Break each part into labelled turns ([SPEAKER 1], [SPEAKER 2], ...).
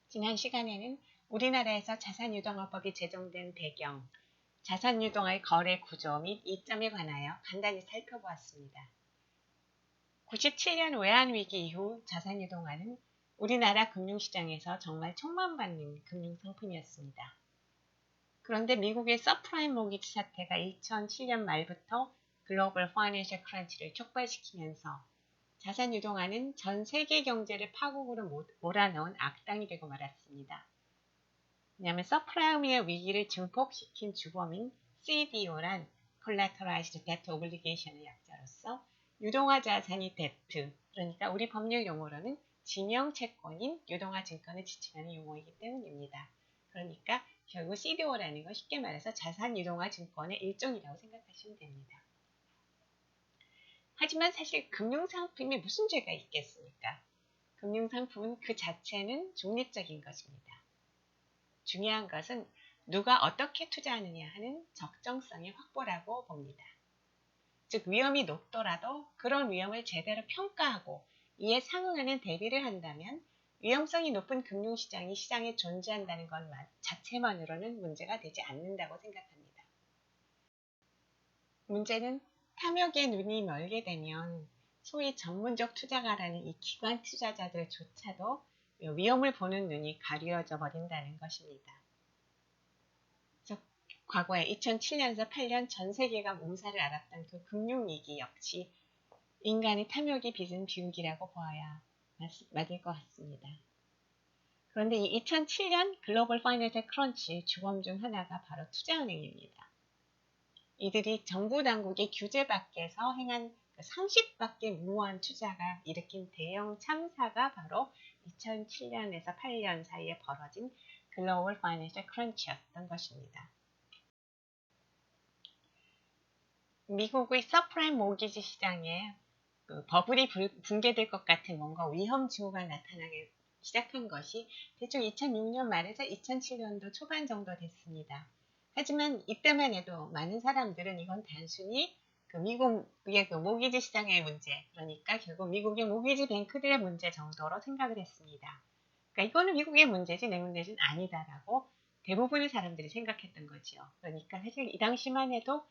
[SPEAKER 1] 지난 시간에는 우리나라에서 자산유동화법이 제정된 배경, 자산유동화의 거래 구조 및 이점에 관하여 간단히 살펴보았습니다. 97년 외환위기 이후 자산유동화는 우리나라 금융시장에서 정말 촉망받는 금융상품이었습니다. 그런데 미국의 서프라임 모기지 사태가 2007년 말부터 글로벌 파이낸셜 크런치를 촉발시키면서 자산유동화는 전 세계 경제를 파국으로 몰아넣은 악당이 되고 말았습니다. 왜냐하면 서프라임의 위기를 증폭시킨 주범인 CDO란 Collateralized Debt Obligation의 약자로서 유동화 자산이 데트, 그러니까 우리 법률 용어로는 지명채권인 유동화 증권을 지칭하는 용어이기 때문입니다. 그러니까 결국 CDO라는 건 쉽게 말해서 자산 유동화 증권의 일종이라고 생각하시면 됩니다. 하지만 사실 금융상품이 무슨 죄가 있겠습니까? 금융상품은 그 자체는 중립적인 것입니다. 중요한 것은 누가 어떻게 투자하느냐 하는 적정성의 확보라고 봅니다. 즉 위험이 높더라도 그런 위험을 제대로 평가하고 이에 상응하는 대비를 한다면 위험성이 높은 금융시장이 시장에 존재한다는 것 자체만으로는 문제가 되지 않는다고 생각합니다. 문제는 탐욕에 눈이 멀게 되면 소위 전문적 투자가라는 이 기관 투자자들조차도 위험을 보는 눈이 가려져 버린다는 것입니다. 과거에 2007년에서 8년 전 세계가 몸살을 앓았던 그 금융위기 역시 인간의 탐욕이 빚은 비극이라고 보아야 맞을 것 같습니다. 그런데 이 2007년 글로벌 파이낸셜 크런치의 주범 중 하나가 바로 투자은행입니다. 이들이 정부 당국의 규제 밖에서 행한 상식밖에 무모한 투자가 일으킨 대형 참사가 바로 2007년에서 8년 사이에 벌어진 글로벌 파이낸셜 크런치였던 것입니다. 미국의 서프라임 모기지 시장에 버블이 붕괴될 것 같은 뭔가 위험 징후가 나타나기 시작한 것이 대충 2006년 말에서 2007년도 초반 정도 됐습니다. 하지만 이때만 해도 많은 사람들은 이건 단순히 미국의 모기지 시장의 문제, 그러니까 결국 미국의 모기지 뱅크들의 문제 정도로 생각을 했습니다. 그러니까 이거는 미국의 문제지 내 문제는 아니다라고 대부분의 사람들이 생각했던 거죠. 그러니까 사실 이 당시만 해도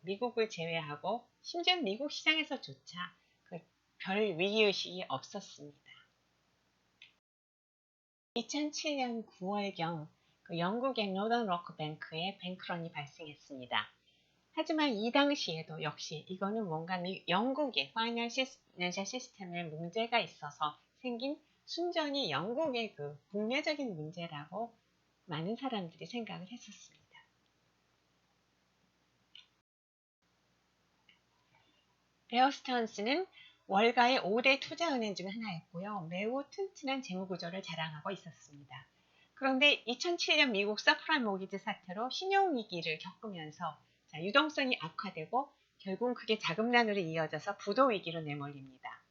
[SPEAKER 1] 미국을 제외하고 심지어 미국 시장에서조차 별 위기의식이 없었습니다. 2007년 9월경 영국의 노던 로크 뱅크에 뱅크런이 발생했습니다. 하지만 이 당시에도 역시 이거는 뭔가 영국의 파이낸셜 시스템에 문제가 있어서 생긴 순전히 영국의 국내적인 문제라고 많은 사람들이 생각을 했었습니다. 베어 스턴스는 월가의 5대 투자은행 중 하나였고요. 매우 튼튼한 재무구조를 자랑하고 있었습니다. 그런데 2007년 미국 서프라임 모기지 사태로 신용위기를 겪으면서 유동성이 악화되고 결국은 그게 자금난으로 이어져서 부도위기로 내몰립니다.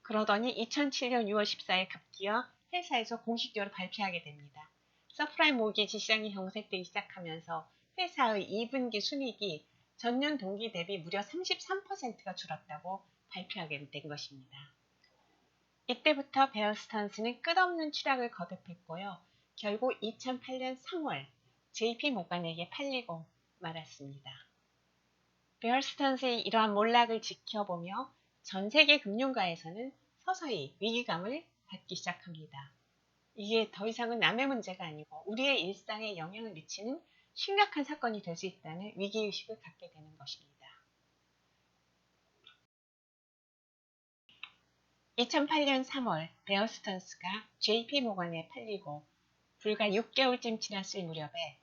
[SPEAKER 1] 그러더니 2007년 6월 14일 급기야 회사에서 공식적으로 발표하게 됩니다. 서프라임 모기지 시장이 경색되기 시작하면서 회사의 2분기 순이익이 전년 동기 대비 무려 33%가 줄었다고 발표하게 된 것입니다. 이때부터 베어 스턴스는 끝없는 추락을 거듭했고요. 결국 2008년 3월 JP 모간에게 팔리고 말았습니다. 베어 스턴스의 이러한 몰락을 지켜보며 전 세계 금융가에서는 서서히 위기감을 갖기 시작합니다. 이게 더 이상은 남의 문제가 아니고 우리의 일상에 영향을 미치는 심각한 사건이 될 수 있다는 위기의식을 갖게 되는 것입니다. 2008년 3월 베어 스턴스가 JP 모건에 팔리고 불과 6개월쯤 지났을 무렵에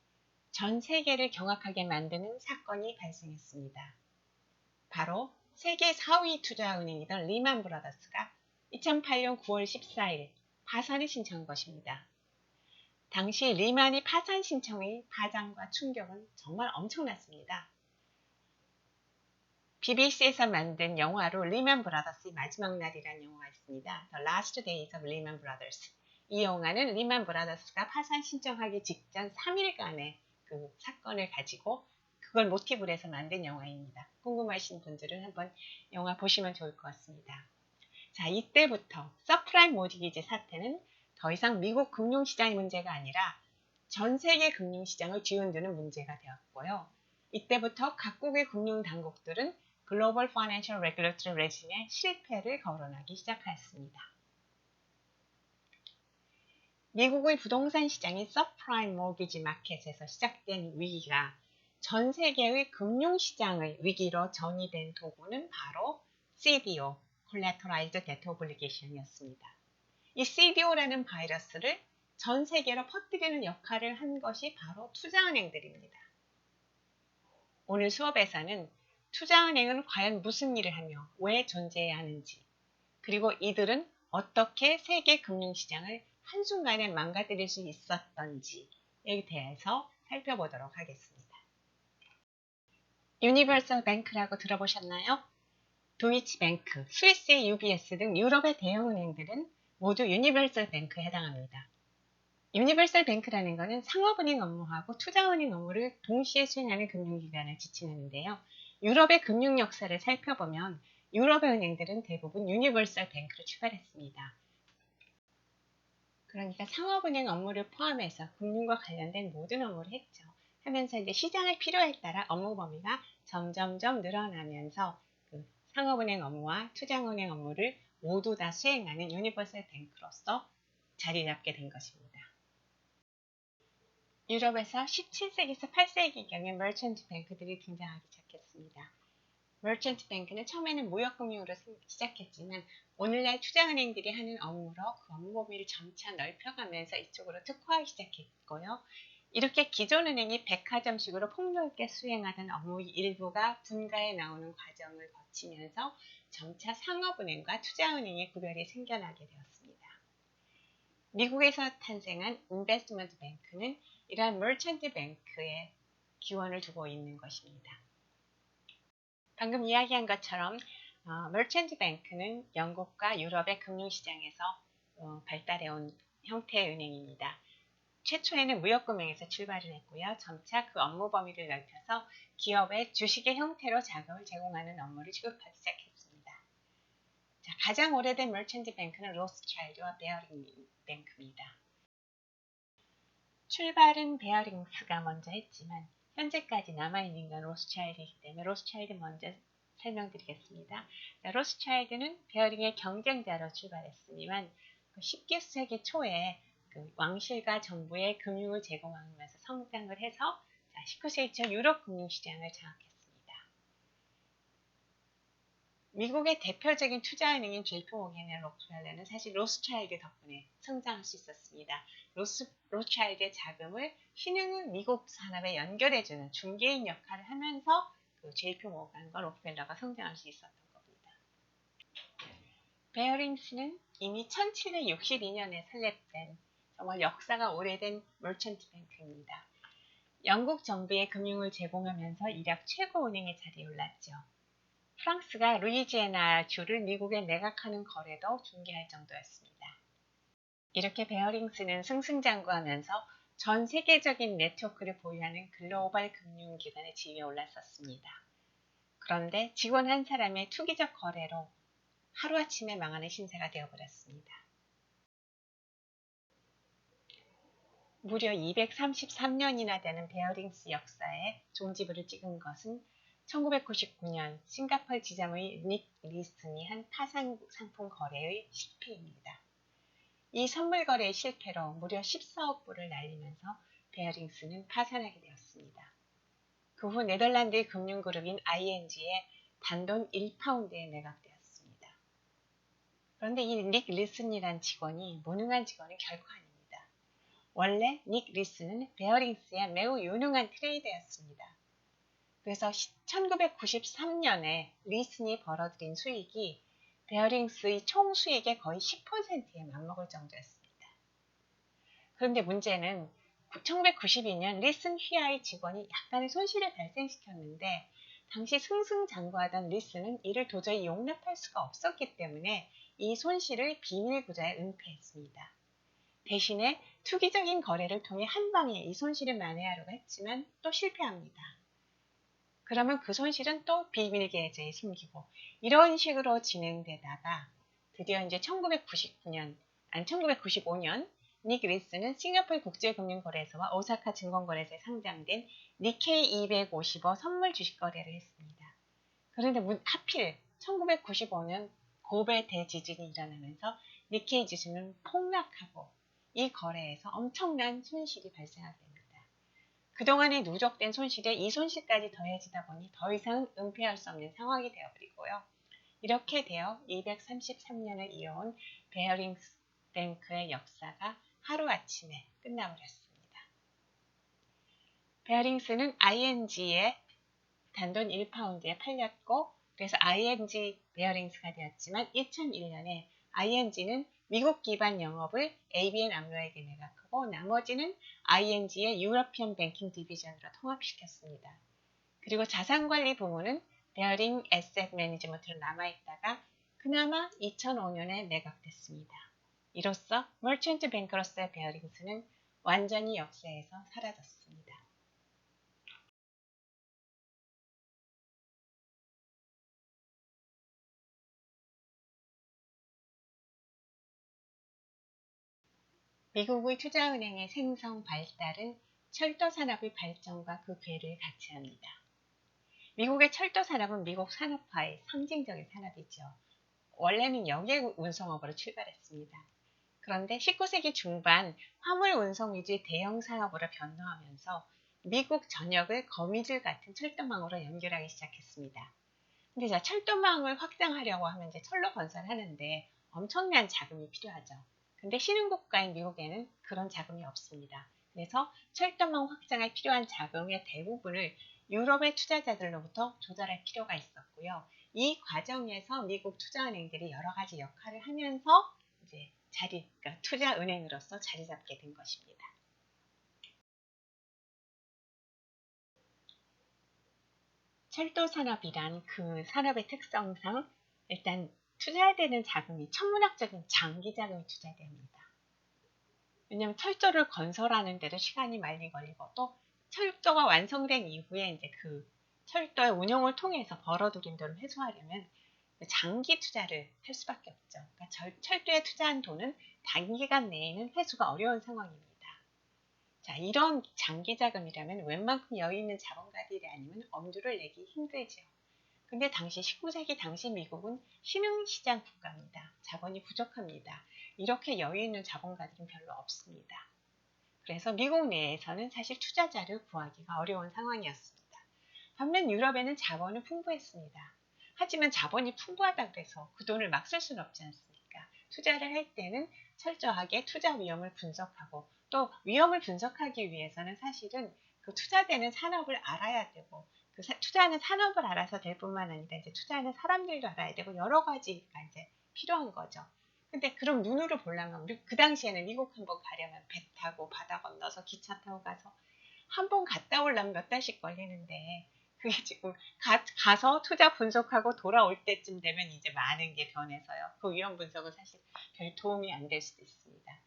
[SPEAKER 1] 전 세계를 경악하게 만드는 사건이 발생했습니다. 바로 세계 4위 투자은행이던 리만 브라더스가 2008년 9월 14일 파산을 신청한 것입니다. 당시 리만이 파산 신청의 파장과 충격은 정말 엄청났습니다. BBC에서 만든 영화로 리만 브라더스의 마지막 날이라는 영화가 있습니다. The Last Days of Lehman Brothers. 이 영화는 리만 브라더스가 파산 신청하기 직전 3일간의 그 사건을 가지고 그걸 모티브로 해서 만든 영화입니다. 궁금하신 분들은 한번 영화 보시면 좋을 것 같습니다. 자, 이때부터 서프라임 모기지 사태는 더 이상 미국 금융시장의 문제가 아니라 전 세계 금융시장을 뒤흔드는 문제가 되었고요. 이때부터 각국의 금융당국들은 글로벌 파이낸셜 레귤레이터리 레짐의 실패를 거론하기 시작하였습니다. 미국의 부동산 시장인 서프라임 모기지 마켓에서 시작된 위기가 전 세계의 금융시장의 위기로 전이된 도구는 바로 CDO, Collateralized Debt Obligation이었습니다. 이 CDO라는 바이러스를 전 세계로 퍼뜨리는 역할을 한 것이 바로 투자은행들입니다. 오늘 수업에서는 투자은행은 과연 무슨 일을 하며 왜 존재해야 하는지, 그리고 이들은 어떻게 세계 금융시장을 한순간에 망가뜨릴 수 있었던지에 대해서 살펴보도록 하겠습니다. 유니버설 뱅크라고 들어보셨나요? 도이치뱅크, 스위스의 UBS 등 유럽의 대형은행들은 모두 유니버설 뱅크에 해당합니다. 유니버설 뱅크라는 것은 상업은행 업무하고 투자은행 업무를 동시에 수행하는 금융기관을 지칭하는데요. 유럽의 금융 역사를 살펴보면 유럽의 은행들은 대부분 유니버설 뱅크로 출발했습니다. 그러니까 상업은행 업무를 포함해서 금융과 관련된 모든 업무를 했죠. 하면서 이제 시장의 필요에 따라 업무 범위가 점점점 늘어나면서 그 상업은행 업무와 투자은행 업무를 모두 다 수행하는 유니버설 뱅크로서 자리 잡게 된 것입니다. 유럽에서 17세기에서 8세기경에 머천트 뱅크들이 등장하기 시작했습니다. 머천트 뱅크는 처음에는 무역금융으로 시작했지만 오늘날 투자은행들이 하는 업무로 그 업무 범위를 점차 넓혀가면서 이쪽으로 특화하기 시작했고요. 이렇게 기존 은행이 백화점식으로 폭넓게 수행하던 업무의 일부가 분가해 나오는 과정을 거치면서 점차 상업은행과 투자은행의 구별이 생겨나게 되었습니다. 미국에서 탄생한 인베스트먼트 뱅크는 이러한 머천트 뱅크의 기원을 두고 있는 것입니다. 방금 이야기한 것처럼 머천트 뱅크는 영국과 유럽의 금융시장에서 발달해온 형태의 은행입니다. 최초에는 무역금융에서 출발을 했고요. 점차 그 업무 범위를 넓혀서 기업의 주식의 형태로 자금을 제공하는 업무를 취급하기 시작했습니다. 자, 가장 오래된 머천트 뱅크는 로스차일드와 베어링 뱅크입니다. 출발은 베어링스가 먼저 했지만 현재까지 남아있는 건 로스차일드이기 때문에 로스차일드 먼저 설명드리겠습니다. 로스차일드는 베어링의 경쟁자로 출발했으니만 19세기 초에 그 왕실과 정부의 금융을 제공하면서 성장을 해서 19세기 초 유럽 금융시장을 장악했습니다. 미국의 대표적인 투자은행인 JP모건이나 록펠러는 사실 로스차일드 덕분에 성장할 수 있었습니다. 로스차일드의 자금을 신흥 미국 산업에 연결해주는 중개인 역할을 하면서 그 JP모건과 록펠러가 성장할 수 있었던 겁니다. 베어링스는 이미 1762년에 설립된 정말 역사가 오래된 머천트 뱅크입니다. 영국 정부의 금융을 제공하면서 이력 최고 은행의 자리에 올랐죠. 프랑스가 루이지애나 주를 미국에 매각하는 거래도 중개할 정도였습니다. 이렇게 베어링스는 승승장구하면서 전 세계적인 네트워크를 보유하는 글로벌 금융기관의 지위에 올랐었습니다. 그런데 직원 한 사람의 투기적 거래로 하루아침에 망하는 신세가 되어버렸습니다. 무려 233년이나 되는 베어링스 역사에 종지부를 찍은 것은 1999년 싱가포르 지점의 닉 리슨이 한 파산 상품 거래의 실패입니다. 이 선물 거래의 실패로 무려 14억 불을 날리면서 베어링스는 파산하게 되었습니다. 그 후 네덜란드의 금융그룹인 ING에 단돈 1파운드에 매각되었습니다. 그런데 이 닉 리슨이란 직원이 무능한 직원은 결코 아닙니다. 원래 닉 리슨은 베어링스의 매우 유능한 트레이더였습니다. 그래서 1993년에 리슨이 벌어들인 수익이 베어링스의 총 수익의 거의 10%에 맞먹을 정도였습니다. 그런데 문제는 1992년 리슨 휘하의 직원이 약간의 손실을 발생시켰는데 당시 승승장구하던 리슨은 이를 도저히 용납할 수가 없었기 때문에 이 손실을 비밀구조에 은폐했습니다. 대신에 투기적인 거래를 통해 한 방에 이 손실을 만회하려고 했지만 또 실패합니다. 그러면 그 손실은 또 비밀 계좌에 숨기고 이런 식으로 진행되다가 드디어 이제 1999년 1995년 닉 윌슨은 싱가포르 국제금융거래소와 오사카 증권거래소에 상장된 니케이 255 선물 주식 거래를 했습니다. 그런데 하필 1995년 고베 대지진이 일어나면서 니케이 지수는 폭락하고 이 거래에서 엄청난 손실이 발생하게 됩니다. 그동안에 누적된 손실에 이 손실까지 더해지다 보니 더 이상 은폐할 수 없는 상황이 되어버리고요. 이렇게 되어 233년을 이어온 베어링스 뱅크의 역사가 하루아침에 끝나버렸습니다. 베어링스는 ING의 단돈 1파운드에 팔렸고 그래서 ING 베어링스가 되었지만 2001년에 ING는 미국 기반 영업을 ABN 암로에게 매각하고 나머지는 ING의 유러피언 뱅킹 디비전으로 통합시켰습니다. 그리고 자산관리 부문은 베어링 에셋 매니지먼트로 남아있다가 그나마 2005년에 매각됐습니다. 이로써 머천트 뱅커로서의 베어링스는 완전히 역사에서 사라졌습니다. 미국의 투자은행의 생성 발달은 철도 산업의 발전과 그 궤를 같이 합니다. 미국의 철도 산업은 미국 산업화의 상징적인 산업이죠. 원래는 여객 운송업으로 출발했습니다. 그런데 19세기 중반 화물 운송 위주의 대형 산업으로 변화하면서 미국 전역을 거미줄 같은 철도망으로 연결하기 시작했습니다. 근데 자, 철도망을 확장하려고 하면 이제 철로 건설하는데 엄청난 자금이 필요하죠. 근데 신흥국가인 미국에는 그런 자금이 없습니다. 그래서 철도망 확장에 필요한 자금의 대부분을 유럽의 투자자들로부터 조달할 필요가 있었고요. 이 과정에서 미국 투자은행들이 여러 가지 역할을 하면서 이제 그러니까 투자은행으로서 자리 잡게 된 것입니다. 철도 산업이란 그 산업의 특성상 일단 투자되는 자금이 천문학적인 장기 자금이 투자됩니다. 왜냐하면 철도를 건설하는 데도 시간이 많이 걸리고 또 철도가 완성된 이후에 이제 그 철도의 운영을 통해서 벌어들인 돈을 회수하려면 장기 투자를 할 수밖에 없죠. 그러니까 철도에 투자한 돈은 단기간 내에는 회수가 어려운 상황입니다. 자, 이런 장기 자금이라면 웬만큼 여유 있는 자본가들이 아니면 엄두를 내기 힘들죠. 근데 당시 19세기 당시 미국은 신흥시장 국가입니다. 자본이 부족합니다. 이렇게 여유 있는 자본가들은 별로 없습니다. 그래서 미국 내에서는 사실 투자자를 구하기가 어려운 상황이었습니다. 반면 유럽에는 자본은 풍부했습니다. 하지만 자본이 풍부하다고 해서 그 돈을 막 쓸 수는 없지 않습니까? 투자를 할 때는 철저하게 투자 위험을 분석하고 또 위험을 분석하기 위해서는 사실은 그 투자되는 산업을 알아야 되고 그 투자하는 산업을 알아서 될 뿐만 아니라 이제 투자하는 사람들도 알아야 되고 여러 가지가 이제 필요한 거죠. 근데 그럼 눈으로 보려면 그 당시에는 미국 한번 가려면 배 타고 바다 건너서 기차 타고 가서 한 번 갔다 오려면 몇 달씩 걸리는데 그게 지금 가서 투자 분석하고 돌아올 때쯤 되면 이제 많은 게 변해서요. 그 위험 분석은 사실 별 도움이 안 될 수도 있습니다.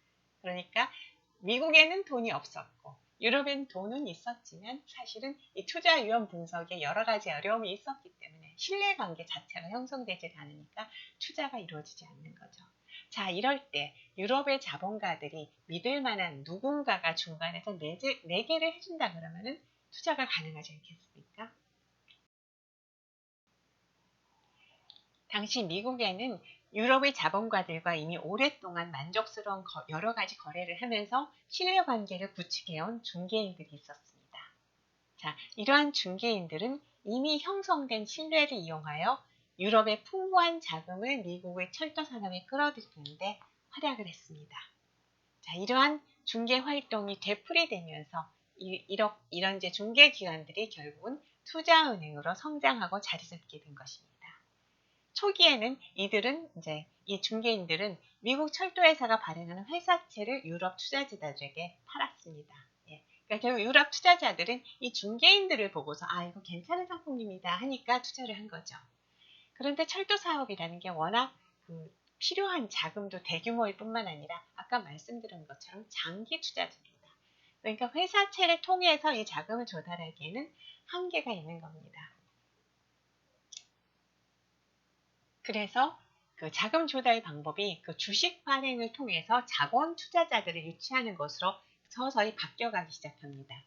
[SPEAKER 1] 그러니까 미국에는 돈이 없었고 유럽엔 돈은 있었지만 사실은 이 투자 위험 분석에 여러 가지 어려움이 있었기 때문에 신뢰관계 자체가 형성되지 않으니까 투자가 이루어지지 않는 거죠. 자, 이럴 때 유럽의 자본가들이 믿을 만한 누군가가 중간에서 내게를 해준다 그러면은 투자가 가능하지 않겠습니까? 당시 미국에는 유럽의 자본가들과 이미 오랫동안 만족스러운 여러 가지 거래를 하면서 신뢰관계를 구축해온 중개인들이 있었습니다. 자, 이러한 중개인들은 이미 형성된 신뢰를 이용하여 유럽의 풍부한 자금을 미국의 철도 산업에 끌어들이는데 활약을 했습니다. 자, 이러한 중개 활동이 되풀이되면서 이런 이제 중개 기관들이 결국은 투자은행으로 성장하고 자리 잡게 된 것입니다. 초기에는 이 중개인들은 미국 철도회사가 발행하는 회사채를 유럽 투자자들에게 팔았습니다. 예. 그러니까 결국 유럽 투자자들은 이 중개인들을 보고서 이거 괜찮은 상품입니다 하니까 투자를 한 거죠. 그런데 철도 사업이라는 게 워낙 필요한 자금도 대규모일 뿐만 아니라 아까 말씀드린 것처럼 장기 투자입니다. 그러니까 회사채를 통해서 이 자금을 조달하기에는 한계가 있는 겁니다. 그래서 그 자금 조달 방법이 그 주식 발행을 통해서 자본 투자자들을 유치하는 것으로 서서히 바뀌어가기 시작합니다.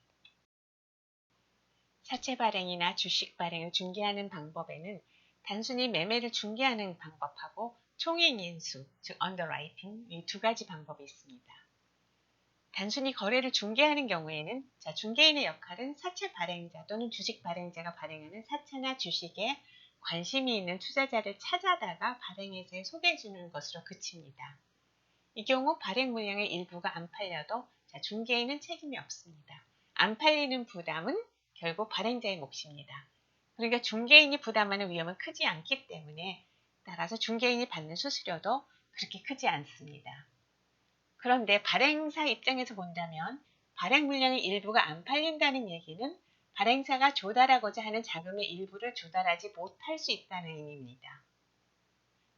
[SPEAKER 1] 사채 발행이나 주식 발행을 중개하는 방법에는 단순히 매매를 중개하는 방법하고 총액 인수, 즉 언더라이팅 이 두 가지 방법이 있습니다. 단순히 거래를 중개하는 경우에는 중개인의 역할은 사채 발행자 또는 주식 발행자가 발행하는 사채나 주식에 관심이 있는 투자자를 찾아다가 발행회사에 소개해주는 것으로 그칩니다. 이 경우 발행 물량의 일부가 안 팔려도 중개인은 책임이 없습니다. 안 팔리는 부담은 결국 발행자의 몫입니다. 그러니까 중개인이 부담하는 위험은 크지 않기 때문에 따라서 중개인이 받는 수수료도 그렇게 크지 않습니다. 그런데 발행사 입장에서 본다면 발행 물량의 일부가 안 팔린다는 얘기는 발행사가 조달하고자 하는 자금의 일부를 조달하지 못할 수 있다는 의미입니다.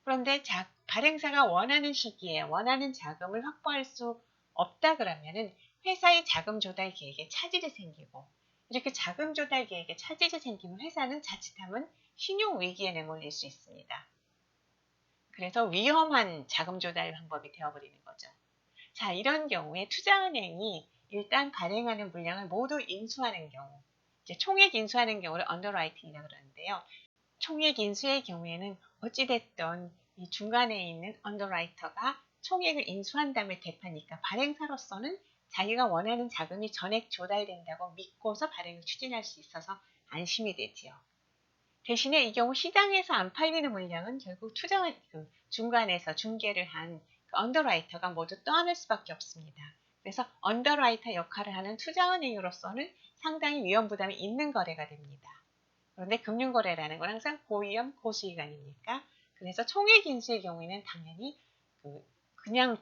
[SPEAKER 1] 그런데 발행사가 원하는 시기에 원하는 자금을 확보할 수 없다 그러면은 회사의 자금 조달 계획에 차질이 생기고 이렇게 자금 조달 계획에 차질이 생기면 회사는 자칫하면 신용 위기에 내몰릴 수 있습니다. 그래서 위험한 자금 조달 방법이 되어버리는 거죠. 이런 경우에 투자은행이 일단 발행하는 물량을 모두 인수하는 경우, 이제 총액 인수하는 경우를 언더라이팅이라고 그러는데요. 총액 인수의 경우에는 어찌됐든 이 중간에 있는 언더라이터가 총액을 인수한 다음에 대파니까 발행사로서는 자기가 원하는 자금이 전액 조달된다고 믿고서 발행을 추진할 수 있어서 안심이 되지요. 대신에 이 경우 시장에서 안 팔리는 물량은 결국 중간에서 중개를 한 언더라이터가 모두 떠안을 수밖에 없습니다. 그래서 언더라이터 역할을 하는 투자은행으로서는 상당히 위험 부담이 있는 거래가 됩니다. 그런데 금융거래라는 건 항상 고위험, 고수익 아닙니까? 그래서 총액 인수의 경우에는 당연히 그냥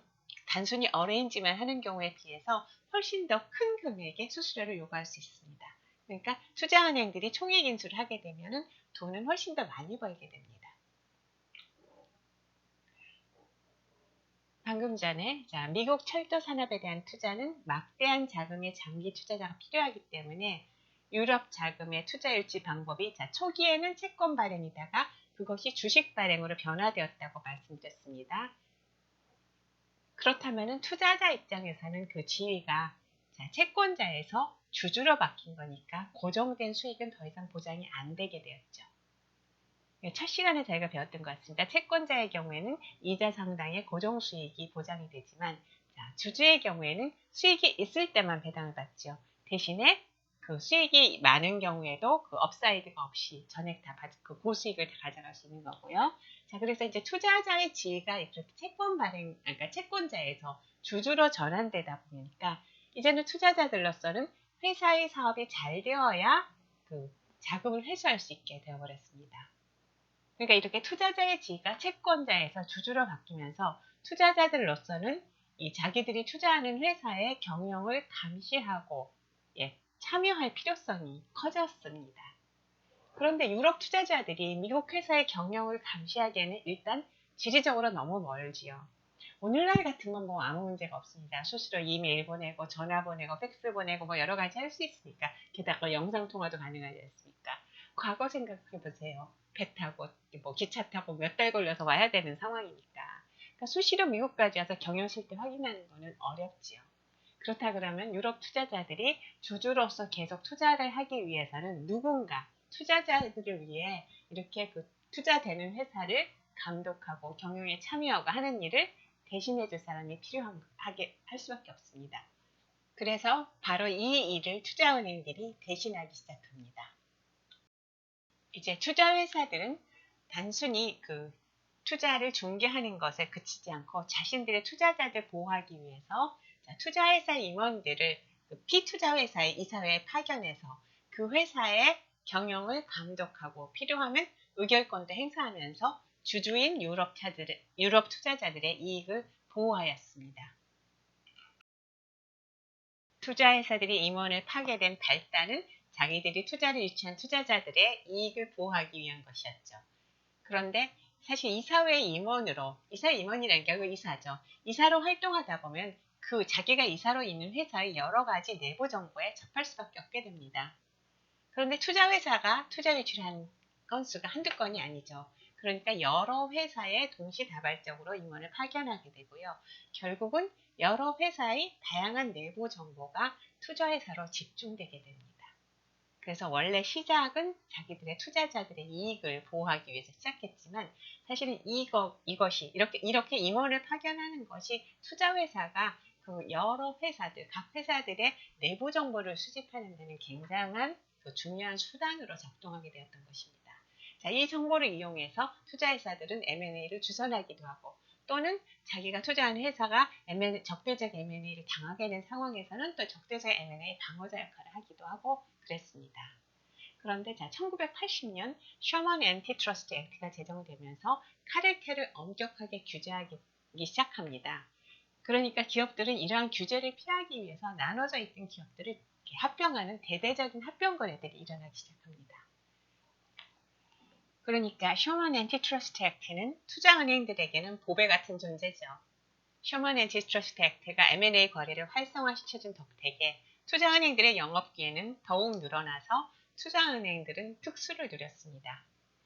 [SPEAKER 1] 단순히 어레인지만 하는 경우에 비해서 훨씬 더 큰 금액의 수수료를 요구할 수 있습니다. 그러니까 투자은행들이 총액 인수를 하게 되면 돈은 훨씬 더 많이 벌게 됩니다. 방금 전에 미국 철도 산업에 대한 투자는 막대한 자금의 장기 투자자가 필요하기 때문에 유럽 자금의 투자 유치 방법이 초기에는 채권 발행이다가 그것이 주식 발행으로 변화되었다고 말씀드렸습니다. 그렇다면 투자자 입장에서는 그 지위가 채권자에서 주주로 바뀐 거니까 고정된 수익은 더 이상 보장이 안 되게 되었죠. 첫 시간에 저희가 배웠던 것 같습니다. 채권자의 경우에는 이자 상당의 고정 수익이 보장이 되지만 주주의 경우에는 수익이 있을 때만 배당을 받죠. 대신에 그 수익이 많은 경우에도 그 업사이드가 없이 전액 다 그 고수익을 다 가져갈 수 있는 거고요. 그래서 이제 투자자의 지위가 이렇게 그러니까 채권자에서 주주로 전환되다 보니까 이제는 투자자들로서는 회사의 사업이 잘 되어야 그 자금을 회수할 수 있게 되어버렸습니다. 그러니까 이렇게 투자자의 지위가 채권자에서 주주로 바뀌면서 투자자들로서는 이 자기들이 투자하는 회사의 경영을 감시하고 참여할 필요성이 커졌습니다. 그런데 유럽 투자자들이 미국 회사의 경영을 감시하기에는 일단 지리적으로 너무 멀지요. 오늘날 같으면 뭐 아무 문제가 없습니다. 수수료 이메일 보내고 전화 보내고 팩스 보내고 뭐 여러 가지 할 수 있으니까 게다가 영상통화도 가능하지 않습니까? 과거 생각해 보세요. 배 타고 뭐 기차 타고 몇 달 걸려서 와야 되는 상황이니까. 그러니까 수시로 미국까지 와서 경영 실태 확인하는 거는 어렵지요. 그렇다 그러면 유럽 투자자들이 주주로서 계속 투자를 하기 위해서는 누군가 투자자들을 위해 이렇게 그 투자되는 회사를 감독하고 경영에 참여하고 하는 일을 대신해 줄 사람이 필요하게 할 수밖에 없습니다. 그래서 바로 이 일을 투자은행들이 대신하기 시작합니다. 이제 투자회사들은 단순히 그 투자를 중개하는 것에 그치지 않고 자신들의 투자자들 보호하기 위해서 투자회사 임원들을 피투자회사의 이사회에 파견해서 그 회사의 경영을 감독하고 필요하면 의결권도 행사하면서 주주인 유럽 투자자들의 이익을 보호하였습니다. 투자회사들이 임원을 파견된 발단은 자기들이 투자를 유치한 투자자들의 이익을 보호하기 위한 것이었죠. 그런데 사실 이사회의 임원이라는 게 결국 이사죠. 이사로 활동하다 보면 그 자기가 이사로 있는 회사의 여러 가지 내부 정보에 접할 수밖에 없게 됩니다. 그런데 투자회사가 투자 유치를 한 건수가 한두 건이 아니죠. 그러니까 여러 회사에 동시다발적으로 임원을 파견하게 되고요. 결국은 여러 회사의 다양한 내부 정보가 투자회사로 집중되게 됩니다. 그래서 원래 시작은 자기들의 투자자들의 이익을 보호하기 위해서 시작했지만 사실은 이것이 이렇게 임원을 파견하는 것이 투자회사가 그 여러 회사들, 각 회사들의 내부 정보를 수집하는 데는 굉장한 중요한 수단으로 작동하게 되었던 것입니다. 자, 이 정보를 이용해서 투자회사들은 M&A를 주선하기도 하고 또는 자기가 투자하는 회사가 적대적 M&A를 당하게 된 상황에서는 또 적대적 M&A 방어자 역할을 하기도 하고 그랬습니다. 그런데 자, 1980년 셔먼 앤티트러스트 액트가 제정되면서 카르텔을 엄격하게 규제하기 시작합니다. 그러니까 기업들은 이러한 규제를 피하기 위해서 나눠져 있던 기업들을 합병하는 대대적인 합병 거래들이 일어나기 시작합니다. 그러니까 셔먼 앤티트러스트 액트는 투자은행들에게는 보배 같은 존재죠. 셔먼 앤티트러스트 액트가 M&A 거래를 활성화시켜준 덕택에 투자은행들의 영업기회는 더욱 늘어나서 투자은행들은 특수를 누렸습니다.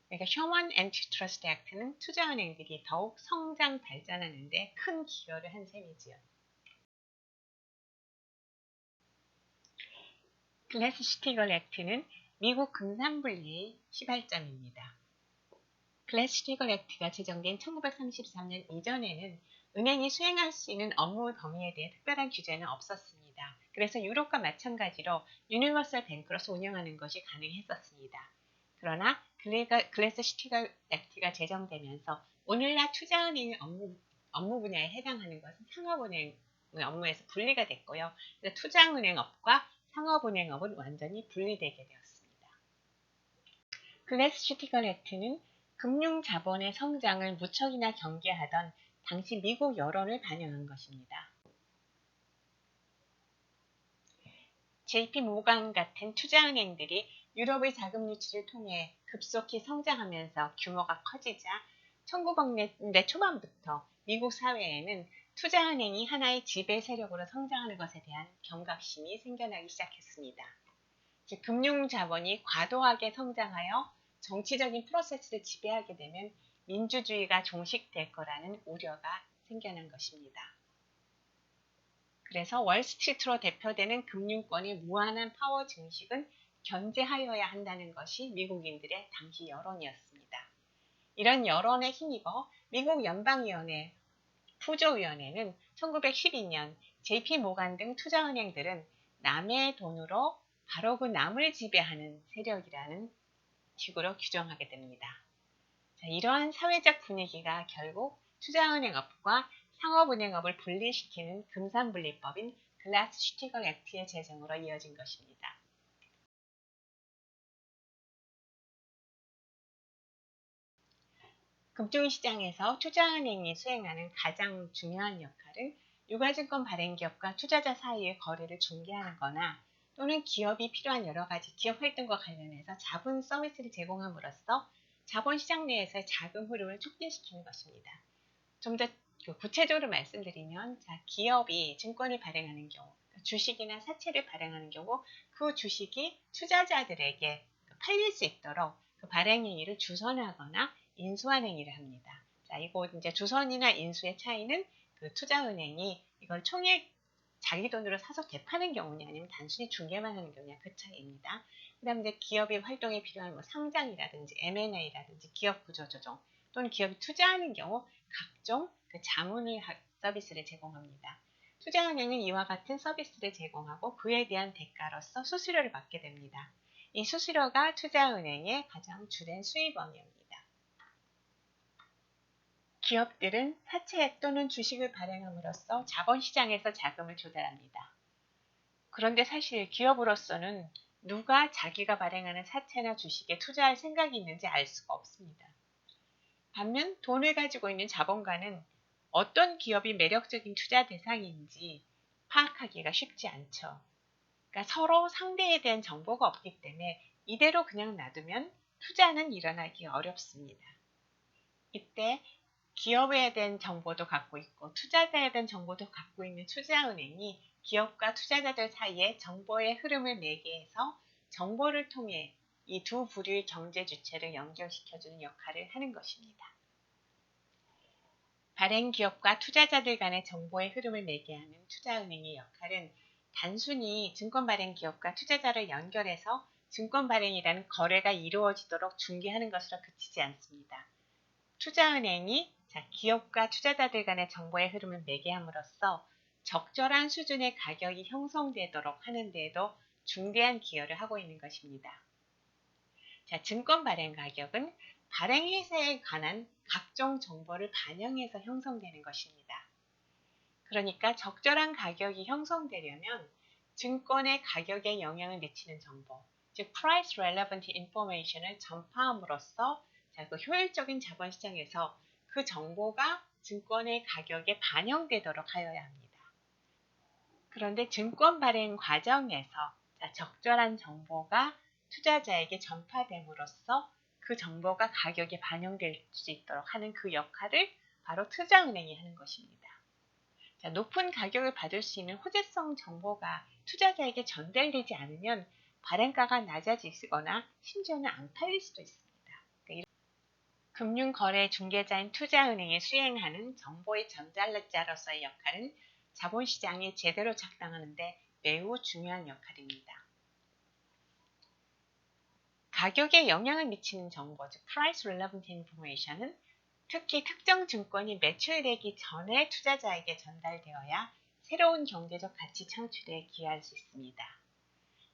[SPEAKER 1] 그러니까 셔먼 앤티트러스트 액트는 투자은행들이 더욱 성장 발전하는 데 큰 기여를 한 셈이지요. 글래스-스티걸 액트는 미국 금산분리의 시발점입니다. 글래스-스티걸 액트가 제정된 1933년 이전에는 은행이 수행할 수 있는 업무 범위에 대해 특별한 규제는 없었습니다. 그래서 유럽과 마찬가지로 유니버설 뱅크로서 운영하는 것이 가능했었습니다. 그러나 글래스-스티걸 액트가 제정되면서 오늘날 투자은행의 업무 분야에 해당하는 것은 상업은행의 업무에서 분리가 됐고요. 그래서 투자은행업과 상업은행업은 완전히 분리되게 되었습니다. 글래스-스티걸 액트는 금융자본의 성장을 무척이나 경계하던 당시 미국 여론을 반영한 것입니다. JP 모간 같은 투자은행들이 유럽의 자금 유치를 통해 급속히 성장하면서 규모가 커지자 1900년대 초반부터 미국 사회에는 투자은행이 하나의 지배 세력으로 성장하는 것에 대한 경각심이 생겨나기 시작했습니다. 즉, 금융자본이 과도하게 성장하여 정치적인 프로세스를 지배하게 되면 민주주의가 종식될 거라는 우려가 생겨난 것입니다. 그래서 월스트리트로 대표되는 금융권의 무한한 파워 증식은 견제하여야 한다는 것이 미국인들의 당시 여론이었습니다. 이런 여론에 힘입어 미국 연방위원회 푸조위원회는 1912년 JP 모간 등 투자은행들은 남의 돈으로 바로 그 남을 지배하는 세력이라는 식으로 규정하게 됩니다. 자, 이러한 사회적 분위기가 결국 투자은행업과 상업은행업을 분리시키는 금산분리법인 글라스-스티걸 액트의 제정으로 이어진 것입니다. 금융시장에서 투자은행이 수행하는 가장 중요한 역할은 유가증권 발행기업과 투자자 사이의 거래를 중개하는 거나 또는 기업이 필요한 여러 가지 기업 활동과 관련해서 자본 서비스를 제공함으로써 자본시장 내에서의 자금 흐름을 촉진시키는 것입니다. 좀 더 구체적으로 말씀드리면 기업이 증권을 발행하는 경우, 주식이나 사채를 발행하는 경우 그 주식이 투자자들에게 팔릴 수 있도록 그 발행 행위를 주선하거나 인수하는 행위를 합니다. 자, 이거 이제 주선이나 인수의 차이는 그 투자은행이 이걸 총액 자기 돈으로 사서 되파는 경우냐 아니면 단순히 중개만 하는 경우냐 그 차이입니다. 그 다음에 이제 기업의 활동에 필요한 뭐 상장이라든지 M&A라든지 기업 구조 조정 또는 기업이 투자하는 경우 각종 그 자문을 서비스를 제공합니다. 투자은행은 이와 같은 서비스를 제공하고 그에 대한 대가로서 수수료를 받게 됩니다. 이 수수료가 투자은행의 가장 주된 수입원입니다. 기업들은 사채 또는 주식을 발행함으로써 자본시장에서 자금을 조달합니다. 그런데 사실 기업으로서는 누가 자기가 발행하는 사채나 주식에 투자할 생각이 있는지 알 수가 없습니다. 반면 돈을 가지고 있는 자본가는 어떤 기업이 매력적인 투자 대상인지 파악하기가 쉽지 않죠. 그러니까 서로 상대에 대한 정보가 없기 때문에 이대로 그냥 놔두면 투자는 일어나기 어렵습니다. 이때 기업에 대한 정보도 갖고 있고 투자자에 대한 정보도 갖고 있는 투자은행이 기업과 투자자들 사이에 정보의 흐름을 매개해서 정보를 통해 이 두 부류의 경제 주체를 연결시켜주는 역할을 하는 것입니다. 발행 기업과 투자자들 간의 정보의 흐름을 매개하는 투자은행의 역할은 단순히 증권 발행 기업과 투자자를 연결해서 증권 발행이라는 거래가 이루어지도록 중개하는 것으로 그치지 않습니다. 투자은행이 기업과 투자자들 간의 정보의 흐름을 매개함으로써 적절한 수준의 가격이 형성되도록 하는 데에도 중대한 기여를 하고 있는 것입니다. 증권 발행 가격은 발행 회사에 관한 각종 정보를 반영해서 형성되는 것입니다. 그러니까 적절한 가격이 형성되려면 증권의 가격에 영향을 미치는 정보, 즉 Price Relevant Information을 전파함으로써 그 효율적인 자본시장에서 그 정보가 증권의 가격에 반영되도록 하여야 합니다. 그런데 증권 발행 과정에서 적절한 정보가 투자자에게 전파됨으로써 그 정보가 가격에 반영될 수 있도록 하는 그 역할을 바로 투자은행이 하는 것입니다. 높은 가격을 받을 수 있는 호재성 정보가 투자자에게 전달되지 않으면 발행가가 낮아지거나 심지어는 안 팔릴 수도 있습니다. 금융거래 중개자인 투자은행이 수행하는 정보의 전달자로서의 역할은 자본시장이 제대로 작동하는 데 매우 중요한 역할입니다. 가격에 영향을 미치는 정보, 즉 Price Relevant Information은 특히 특정 증권이 매출되기 전에 투자자에게 전달되어야 새로운 경제적 가치 창출에 기여할 수 있습니다.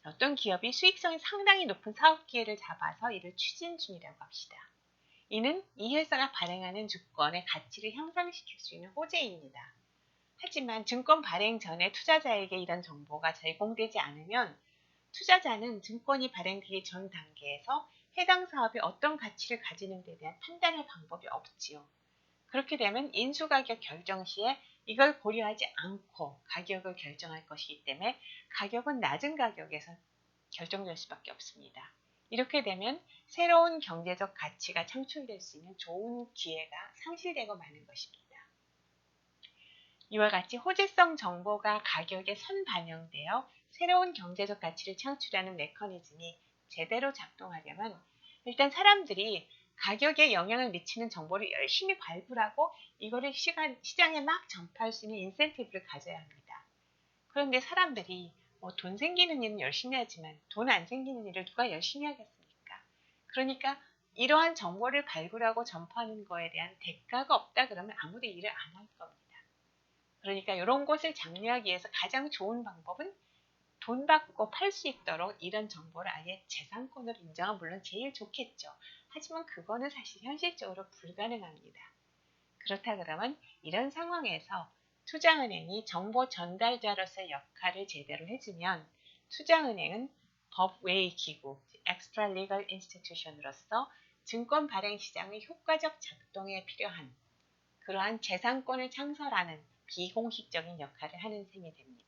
[SPEAKER 1] 어떤 기업이 수익성이 상당히 높은 사업 기회를 잡아서 이를 추진 중이라고 합시다. 이는 이 회사가 발행하는 주권의 가치를 향상시킬 수 있는 호재입니다. 하지만 증권 발행 전에 투자자에게 이런 정보가 제공되지 않으면 투자자는 증권이 발행되기 전 단계에서 해당 사업이 어떤 가치를 가지는 데 대한 판단할 방법이 없지요. 그렇게 되면 인수가격 결정 시에 이걸 고려하지 않고 가격을 결정할 것이기 때문에 가격은 낮은 가격에서 결정될 수밖에 없습니다. 이렇게 되면 새로운 경제적 가치가 창출될 수 있는 좋은 기회가 상실되고 마는 것입니다. 이와 같이 호재성 정보가 가격에 선반영되어 새로운 경제적 가치를 창출하는 메커니즘이 제대로 작동하려면 일단 사람들이 가격에 영향을 미치는 정보를 열심히 발굴하고 이거를 시장에 막 전파할 수 있는 인센티브를 가져야 합니다. 그런데 사람들이 돈 생기는 일은 열심히 하지만 돈 안 생기는 일을 누가 열심히 하겠습니까? 그러니까 이러한 정보를 발굴하고 전파하는 거에 대한 대가가 없다 그러면 아무도 일을 안 할 겁니다. 그러니까 이런 것을 장려하기 위해서 가장 좋은 방법은 돈 받고 팔 수 있도록 이런 정보를 아예 재산권으로 인정하면 물론 제일 좋겠죠. 하지만 그거는 사실 현실적으로 불가능합니다. 그렇다 그러면 이런 상황에서 투자은행이 정보 전달자로서의 역할을 제대로 해주면 투자은행은 법외의 기구, Extra Legal Institution으로서 증권 발행 시장의 효과적 작동에 필요한 그러한 재산권을 창설하는 비공식적인 역할을 하는 셈이 됩니다.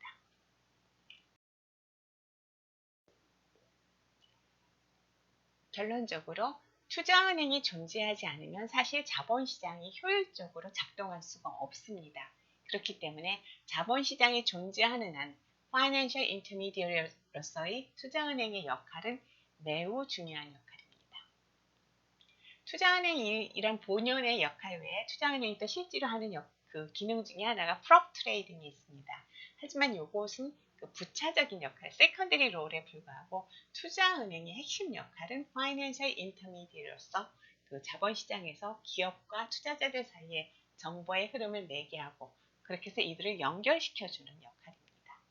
[SPEAKER 1] 결론적으로 투자은행이 존재하지 않으면 사실 자본시장이 효율적으로 작동할 수가 없습니다. 그렇기 때문에 자본시장이 존재하는 한 Financial Intermediary로서의 투자은행의 역할은 매우 중요한 역할입니다. 투자은행이 이런 본연의 역할 외에 투자은행이 또 실제로 하는 그 기능 중에 하나가 프롭 트레이딩이 있습니다. 하지만 이것은 부차적인 역할, 세컨더리 롤에 불과하고 투자은행의 핵심 역할은 파이낸셜 인터미디어로서 그 자본시장에서 기업과 투자자들 사이에 정보의 흐름을 매개하고 그렇게 해서 이들을 연결시켜주는 역할입니다.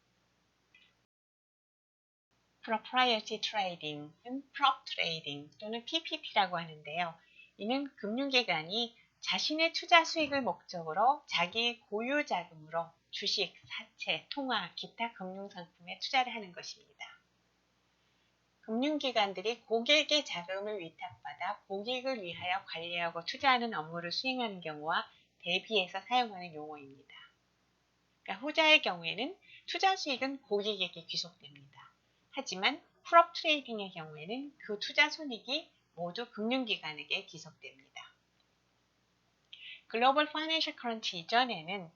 [SPEAKER 1] Proprietary Trading은 Prop Trading 또는 PPP라고 하는데요. 이는 금융기관이 자신의 투자 수익을 목적으로 자기 고유 자금으로 주식, 사채, 통화, 기타 금융상품에 투자를 하는 것입니다. 금융기관들이 고객의 자금을 위탁받아 고객을 위하여 관리하고 투자하는 업무를 수행하는 경우와 대비해서 사용하는 용어입니다. 그러니까 후자의 경우에는 투자 수익은 고객에게 귀속됩니다. 하지만 프롭 트레이딩의 경우에는 그 투자 손익이 모두 금융기관에게 귀속됩니다. 글로벌 파이낸셜 크런치 이전에는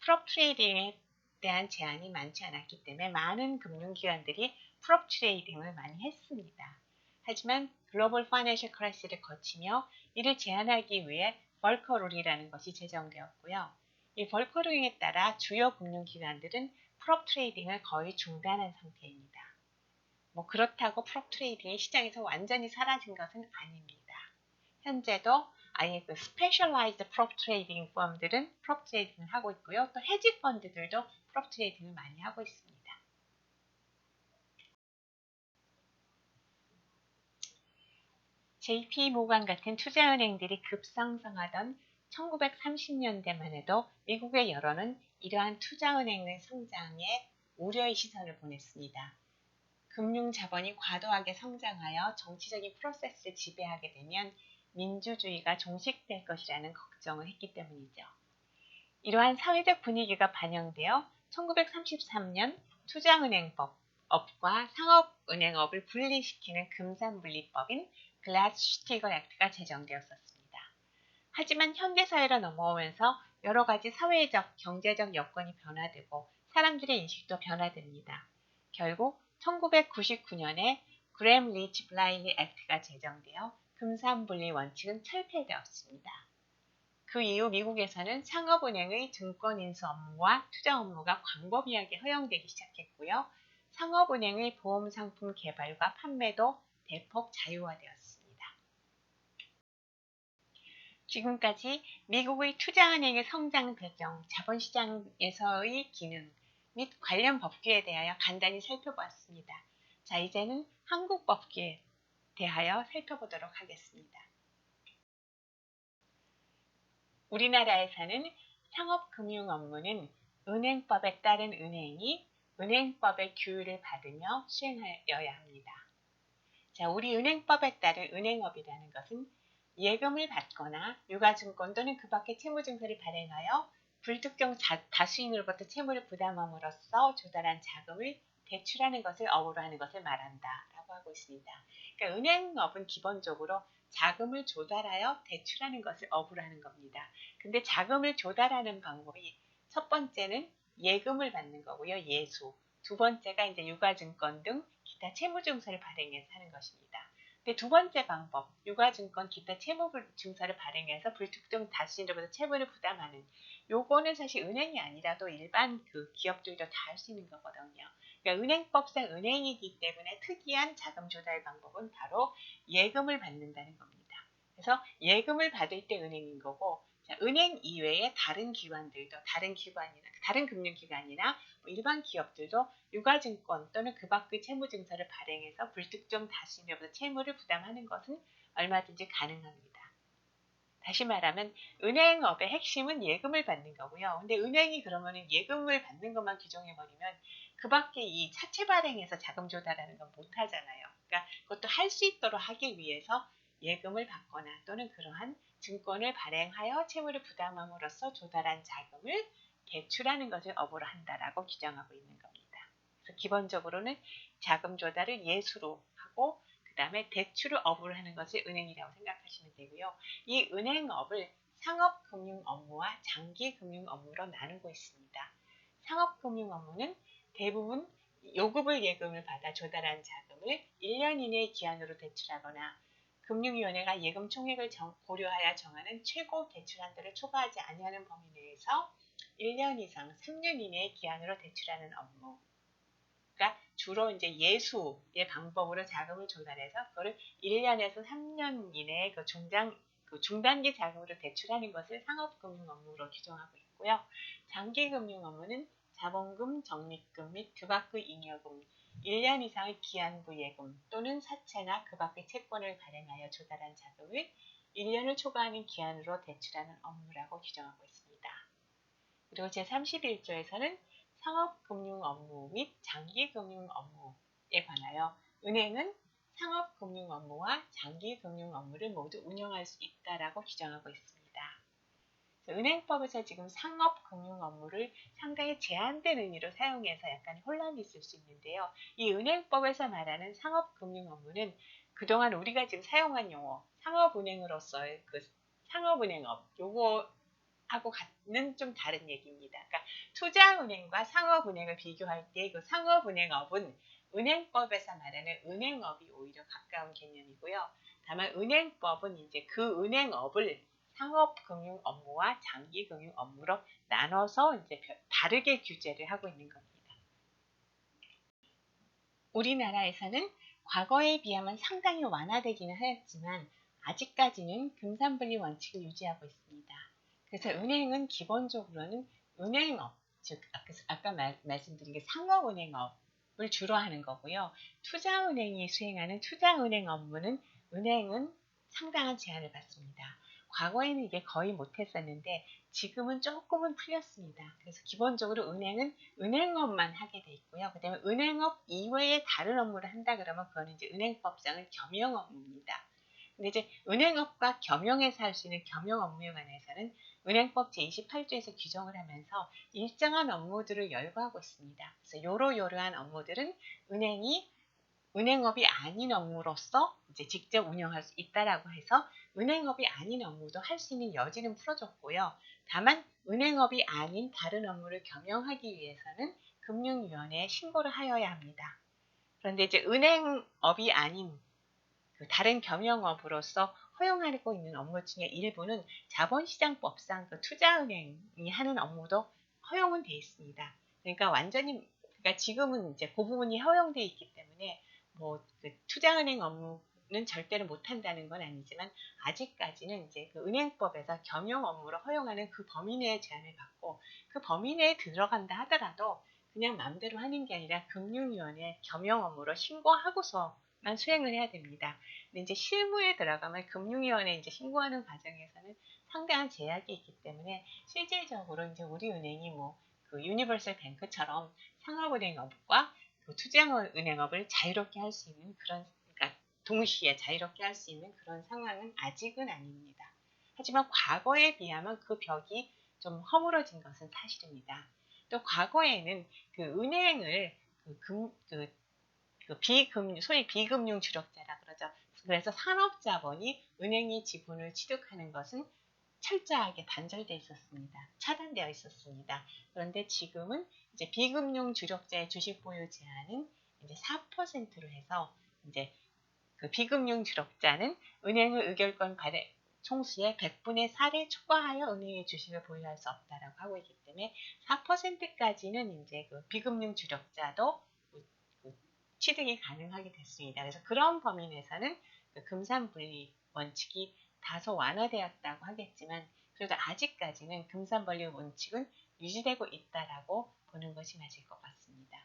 [SPEAKER 1] 프롭 트레이딩에 대한 제한이 많지 않았기 때문에 많은 금융기관들이 프롭 트레이딩을 많이 했습니다. 하지만 글로벌 파이낸셜 크라이시스를 거치며 이를 제한하기 위해 벌커 룰이라는 것이 제정되었고요. 이 벌커 룰에 따라 주요 금융기관들은 프롭 트레이딩을 거의 중단한 상태입니다. 그렇다고 프롭 트레이딩이 시장에서 완전히 사라진 것은 아닙니다. 현재도 아예 그 스페셜라이즈드 프롭 트레이딩 펌들은 프롭 트레이딩을 하고 있고요. 또 헤지 펀드들도 프롭 트레이딩을 많이 하고 있습니다. JP 모간 같은 투자은행들이 급상승하던 1930년대만 해도 미국의 여론은 이러한 투자은행의 성장에 우려의 시선을 보냈습니다. 금융자본이 과도하게 성장하여 정치적인 프로세스를 지배하게 되면 민주주의가 종식될 것이라는 걱정을 했기 때문이죠. 이러한 사회적 분위기가 반영되어 1933년 투자은행법과 상업은행업을 분리시키는 금산분리법인 글라스-스티거 액트가 제정되었습니다. 하지만 현대사회로 넘어오면서 여러 가지 사회적, 경제적 여건이 변화되고 사람들의 인식도 변화됩니다. 결국 1999년에 그램 리치 블라일리 액트가 제정되어 금산분리 원칙은 철폐되었습니다. 그 이후 미국에서는 상업은행의 증권인수 업무와 투자 업무가 광범위하게 허용되기 시작했고요. 상업은행의 보험상품 개발과 판매도 대폭 자유화되었습니다. 지금까지 미국의 투자은행의 성장 배경, 자본시장에서의 기능 및 관련 법규에 대하여 간단히 살펴보았습니다. 자, 이제는 한국 법규에 대하여 살펴보도록 하겠습니다. 우리나라에서는 상업금융 업무는 은행법에 따른 은행이 은행법의 규율을 받으며 수행하여야 합니다. 자, 우리 은행법에 따른 은행업이라는 것은 예금을 받거나 유가증권 또는 그 밖의 채무증서를 발행하여 불특정 다수인으로부터 채무를 부담함으로써 조달한 자금을 대출하는 것을 업으로 하는 것을 말한다라고 하고 있습니다. 그러니까 은행업은 기본적으로 자금을 조달하여 대출하는 것을 업으로 하는 겁니다. 근데 자금을 조달하는 방법이 첫 번째는 예금을 받는 거고요. 예수. 두 번째가 이제 유가증권 등 기타 채무증서를 발행해서 하는 것입니다. 근데 두 번째 방법, 유가증권 기타 채무증서를 발행해서 불특정 다수인으로부터 채무를 부담하는 요거는 사실 은행이 아니라도 일반 그 기업들도 다 할 수 있는 거거든요. 그러니까 은행법상 은행이기 때문에 특이한 자금 조달 방법은 바로 예금을 받는다는 겁니다. 그래서 예금을 받을 때 은행인 거고, 자, 은행 이외에 다른 기관들도 다른 금융기관이나 일반 기업들도 유가증권 또는 그 밖의 채무증서를 발행해서 불특정 다수인으로부터 채무를 부담하는 것은 얼마든지 가능합니다. 다시 말하면 은행업의 핵심은 예금을 받는 거고요. 근데 은행이 그러면 예금을 받는 것만 규정해버리면 그 밖에 이 차체 발행해서 자금 조달하는 건 못하잖아요. 그러니까 그것도 할 수 있도록 하기 위해서 예금을 받거나 또는 그러한 증권을 발행하여 채무를 부담함으로써 조달한 자금을 대출하는 것을 업으로 한다라고 규정하고 있는 겁니다. 그래서 기본적으로는 자금 조달을 예수로 하고 그 다음에 대출을 업으로 하는 것을 은행이라고 생각하시면 되고요. 이 은행업을 상업금융 업무와 장기금융 업무로 나누고 있습니다. 상업금융 업무는 대부분 요금을 예금을 받아 조달한 자금을 1년 이내의 기한으로 대출하거나 금융위원회가 예금 총액을 고려하여 정하는 최고 대출 한도를 초과하지 아니하는 범위 내에서 1년 이상 3년 이내의 기한으로 대출하는 업무. 그러니까 주로 이제 예수의 방법으로 자금을 조달해서 그거를 1년에서 3년 이내에 그 중단기 자금으로 대출하는 것을 상업금융 업무로 규정하고 있고요. 장기금융 업무는 자본금, 적립금 및 그 밖의 잉여금, 1년 이상의 기한부 예금 또는 사채나 그 밖의 채권을 발행하여 조달한 자금을 1년을 초과하는 기한으로 대출하는 업무라고 규정하고 있습니다. 그리고 제31조에서는 상업금융 업무 및 장기금융 업무에 관하여 은행은 상업금융 업무와 장기금융 업무를 모두 운영할 수 있다라고 규정하고 있습니다. 은행법에서 지금 상업금융 업무를 상당히 제한된 의미로 사용해서 약간 혼란이 있을 수 있는데요. 이 은행법에서 말하는 상업금융 업무는 그동안 우리가 지금 사용한 용어, 상업은행으로서의 그 상업은행업, 요거 하고는 좀 다른 얘기입니다. 그러니까 투자은행과 상업은행을 비교할 때 그 상업은행업은 은행법에서 말하는 은행업이 오히려 가까운 개념이고요. 다만 은행법은 이제 그 은행업을 상업금융 업무와 장기금융 업무로 나눠서 이제 다르게 규제를 하고 있는 겁니다. 우리나라에서는 과거에 비하면 상당히 완화되기는 하였지만 아직까지는 금산분리 원칙을 유지하고 있습니다. 그래서 은행은 기본적으로는 은행업, 즉 아까 말씀드린 게 상업은행업을 주로 하는 거고요. 투자은행이 수행하는 투자은행 업무는 은행은 상당한 제한을 받습니다. 과거에는 이게 거의 못했었는데 지금은 조금은 풀렸습니다. 그래서 기본적으로 은행은 은행업만 하게 돼 있고요. 그 다음에 은행업 이외에 다른 업무를 한다 그러면 그거는 이제 은행법상은 겸용 업무입니다. 근데 이제 은행업과 겸용해서 할 수 있는 겸용 업무에 관해서는 은행법 제28조에서 규정을 하면서 일정한 업무들을 열거하고 있습니다. 그래서 요러한 업무들은 은행이 은행업이 아닌 업무로서 이제 직접 운영할 수 있다라고 해서 은행업이 아닌 업무도 할 수 있는 여지는 풀어줬고요. 다만 은행업이 아닌 다른 업무를 겸용하기 위해서는 금융위원회에 신고를 하여야 합니다. 그런데 이제 은행업이 아닌 그 다른 겸용업으로서 허용하고 있는 업무 중에 일부는 자본시장법상 그 투자은행이 하는 업무도 허용은 돼 있습니다. 그러니까 완전히 그러니까 지금은 이제 그 부분이 허용돼 있기 때문에 뭐 그 투자은행 업무는 절대로 못 한다는 건 아니지만 아직까지는 이제 그 은행법에서 겸용 업무를 허용하는 그 범위 내에 제한을 받고 그 범위 내에 들어간다 하더라도 그냥 마음대로 하는 게 아니라 금융위원회 겸용 업무로 신고하고서만 수행을 해야 됩니다. 근데 이제 실무에 들어가면 금융위원회 이제 신고하는 과정에서는 상당한 제약이 있기 때문에 실질적으로 이제 우리 은행이 뭐 그 유니버설 뱅크처럼 상업은행업과 그 투자은행업을 자유롭게 할 수 있는 그런 그러니까 동시에 자유롭게 할 수 있는 그런 상황은 아직은 아닙니다. 하지만 과거에 비하면 그 벽이 좀 허물어진 것은 사실입니다. 또 과거에는 그 은행을 소위 비금융 주력자라 그러죠. 그래서 산업자본이 은행의 지분을 취득하는 것은 철저하게 단절되어 있었습니다. 차단되어 있었습니다. 그런데 지금은 이제 비금융 주력자의 주식 보유 제한은 이제 4%로 해서 이제 그 비금융 주력자는 은행의 의결권 발행 총수의 100분의 4를 초과하여 은행의 주식을 보유할 수 없다라고 하고 있기 때문에 4%까지는 이제 그 비금융 주력자도 취득이 가능하게 됐습니다. 그래서 그런 범위 내에서는 그 금산분리 원칙이 다소 완화되었다고 하겠지만 그래도 아직까지는 금산분리 원칙은 유지되고 있다라고 보는 것이 맞을 것 같습니다.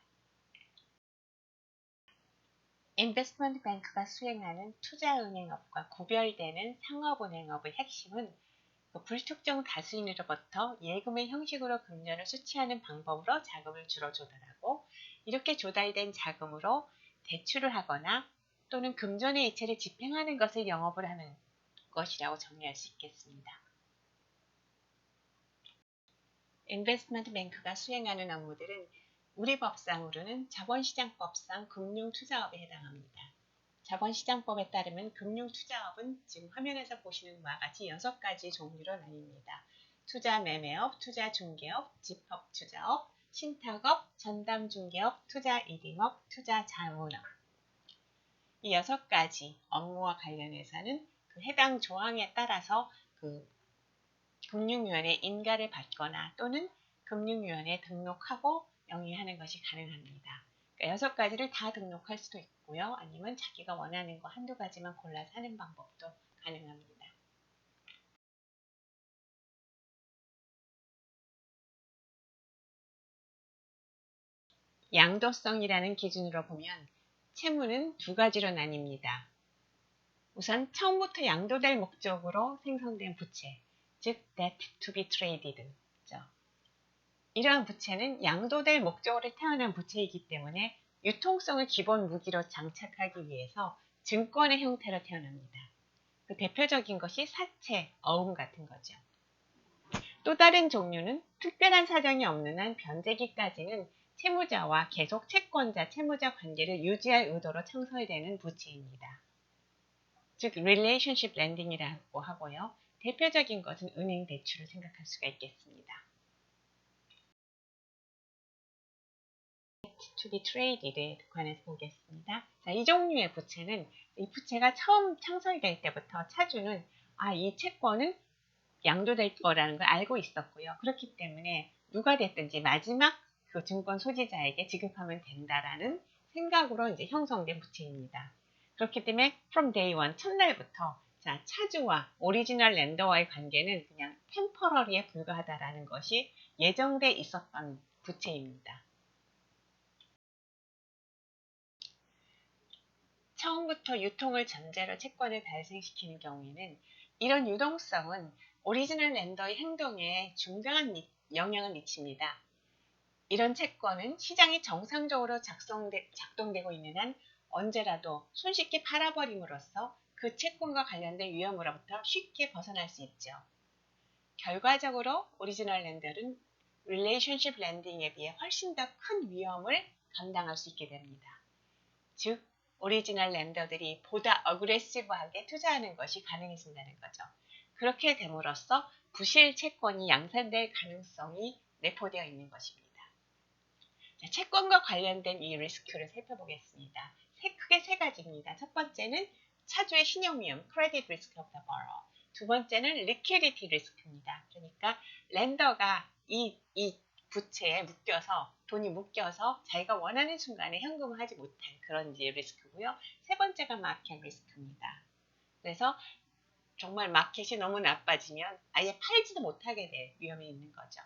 [SPEAKER 1] 인베스트먼트 뱅크가 수행하는 투자은행업과 구별되는 상업은행업의 핵심은 그 불특정 다수인으로부터 예금의 형식으로 금전을 수취하는 방법으로 자금을 주로 조달하고 이렇게 조달된 자금으로 대출을 하거나 또는 금전의 이체를 집행하는 것을 영업을 하는 것이라고 정리할 수 있겠습니다. 인베스트먼트 뱅크가 수행하는 업무들은 우리 법상으로는 자본시장법상 금융투자업에 해당합니다. 자본시장법에 따르면 금융투자업은 지금 화면에서 보시는 바와 같이 6가지 종류로 나뉩니다. 투자매매업, 투자중개업, 집합투자업, 신탁업, 전담중개업, 투자이딩업, 투자자문업. 이 6가지 업무와 관련해서는 그 해당 조항에 따라서 그 금융위원회 인가를 받거나 또는 금융위원회에 등록하고 영위하는 것이 가능합니다. 그러니까 6가지를 다 등록할 수도 있고요. 아니면 자기가 원하는 거 한두 가지만 골라서 하는 방법도 가능합니다. 양도성이라는 기준으로 보면 채무는 2가지로 나뉩니다. 우선 처음부터 양도될 목적으로 생성된 부채, 즉 debt to be traded. 이러한 부채는 양도될 목적으로 태어난 부채이기 때문에 유통성을 기본 무기로 장착하기 위해서 증권의 형태로 태어납니다. 그 대표적인 것이 사채, 어음 같은 거죠. 또 다른 종류는 특별한 사정이 없는 한 변제기까지는 채무자와 계속 채권자, 채무자 관계를 유지할 의도로 창설되는 부채입니다. 즉 relationship lending이라고 하고요. 대표적인 것은 은행 대출을 생각할 수가 있겠습니다. to be traded에 관해서 보겠습니다. 자, 이 종류의 부채는 이 부채가 처음 창설될 때부터 차주는 이 채권은 양도될 거라는 걸 알고 있었고요. 그렇기 때문에 누가 됐든지 마지막 그 증권 소지자에게 지급하면 된다라는 생각으로 이제 형성된 부채입니다. 그렇기 때문에 from day one, 첫날부터 자, 차주와 오리지널 렌더와의 관계는 그냥 템퍼러리에 불과하다라는 것이 예정돼 있었던 부채입니다. 처음부터 유통을 전제로 채권을 발생시키는 경우에는 이런 유동성은 오리지널 렌더의 행동에 중요한 영향을 미칩니다. 이런 채권은 시장이 정상적으로 작동되고 있는 한 언제라도 손쉽게 팔아버림으로써 그 채권과 관련된 위험으로부터 쉽게 벗어날 수 있죠. 결과적으로 오리지널 렌더는 릴레이션십 렌딩에 비해 훨씬 더 큰 위험을 감당할 수 있게 됩니다. 즉, 오리지널 렌더들이 보다 어그레시브하게 투자하는 것이 가능해진다는 거죠. 그렇게 됨으로써 부실 채권이 양산될 가능성이 내포되어 있는 것입니다. 자, 채권과 관련된 이 리스크를 살펴보겠습니다. 크게 세 가지입니다. 첫 번째는 차주의 신용위험, credit risk of the borrower. 두 번째는 liquidity risk입니다. 그러니까 렌더가 이 부채에 돈이 묶여서 자기가 원하는 순간에 현금을 하지 못할 그런 리스크고요. 세 번째가 마켓 리스크입니다. 그래서 정말 마켓이 너무 나빠지면 아예 팔지도 못하게 될 위험이 있는 거죠.